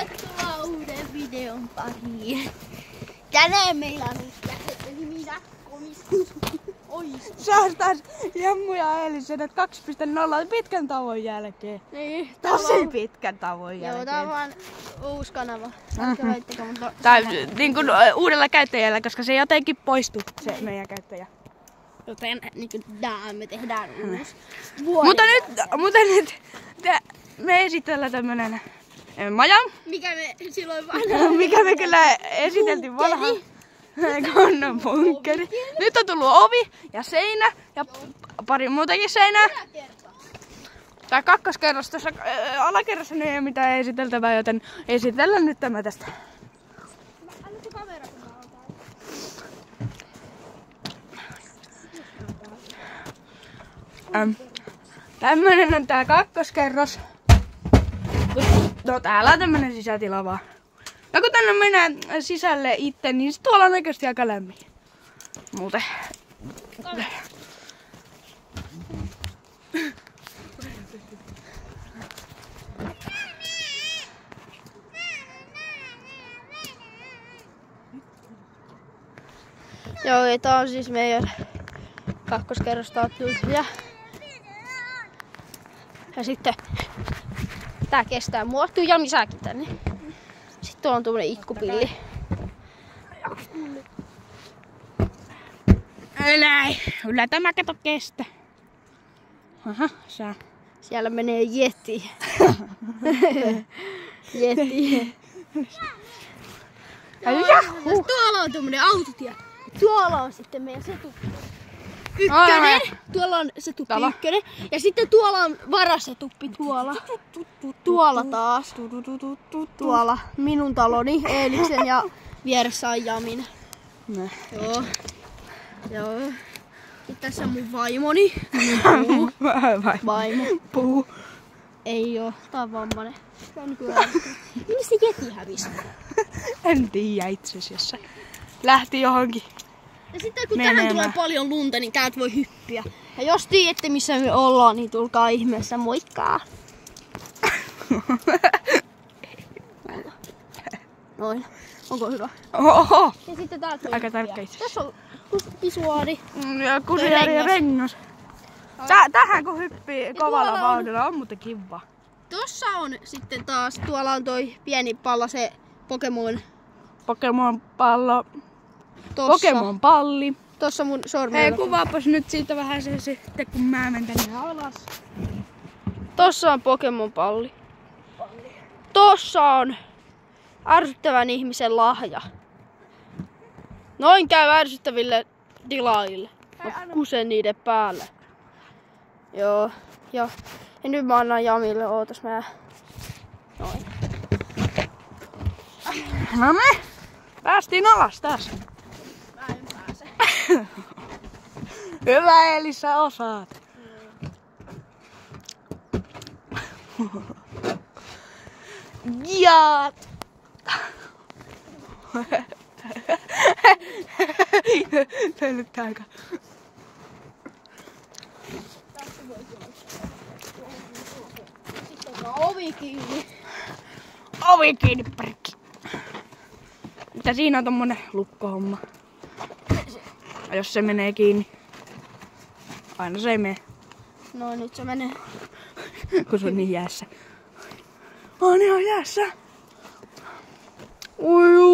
Tervetuloa uuden videon pariin. Tänään meillä on eli minä komistus. Se on taas Jammu ja Elisenä 2.0 pitkän tauon jälkeen. Niin, Tosi pitkän tauon jälkeen. Joo, tää on vaan uusi kanava. Tai niin kuin uudella käyttäjällä, koska se jotenkin poistui se meidän käyttäjä. Joten niin me tehdään uusi. Mutta nyt me esitellään tämmönen maja. Mikä me silloin vanha. Mikä me kyllä esiteltiin vanha. Kunnon bunkkeri. Nyt on tullut ovi ja seinä ja pari muutakin seinää. Tää kakkoskerros tässä alakerrassa ei ole mitään esiteltävää, joten esitellään nyt tämä tästä. Annatko kamera, kun mä otan? Tämmönen on tää kakkoskerros. No täällä on tämmönen sisätila vaan. No kun tänne mennään sisälle itse, niin sit tuolla on oikeesti aika lämmin. Muuten. Joo, ja tää on siis meidän kakkoskerrosta ja sitten tää kestää mua. Tuu Jami säkin tänne. Sitten tuolla on tuommoinen itkupilli. Näin. Kyllä tämä kato kestä. Aha, sä. Siellä menee Yeti. Yeti. Tuolla on tuommoinen autotie. Tuolla on sitten meidän setuppi. Ykkönen. Tuolla on setuppi ykkönen. Ja sitten tuolla on varasetuppi tuolla. Tuolla taas. Tuolla minun taloni, Eeliksen ja vieressä on Jamin. Joo. Joo. Ja tässä on mun vaimoni. Vaimo. Puu. Ei oo, tää on vammanen. Minne se Yeti hävisi? En tiedä itse asiassa. Lähti johonkin. Ja sitten kun tähän tulee paljon lunta, niin täältä voi hyppiä. Ja jos tiedätte missä me ollaan, niin tulkaa ihmeessä moikkaa. Noin. Onko hyvä? Oho! Ja sitten täältä voi aika hyppiä. tarkka itse. Tässä on pisuaari. Ja kusiari ja rengas. Tähän kun hyppii kovalla vauhdilla on muuten kiva. Tossa on sitten taas, tuolla on toi pieni palla, se Pokemon pallo. Tossa. Pokemon palli. Tossa mun sormella. Hei, kuvaapas nyt siitä vähän se sitten, kun mä menen tänne alas. Tossa on Pokemon palli. Tossa on ärsyttävän ihmisen lahja. Noin käy ärsyttäville tilaajille. Mä kusen niiden päälle. Joo. Ja nyt mä annan Jamille, ootas mä. Noin. No me päästiin alas taas. Mä en pääse. Hyvä Eli, sä osaat. Ja. Tää aika. Sitten on ovi kiinni. Ovi kiinni, perkki. Mitä siinä on tommonen lukkohomma? Ja jos se menee kiinni. Aina se ei mene. No nyt se menee. Kun se on niin jäässä. On ihan jäässä. Ui.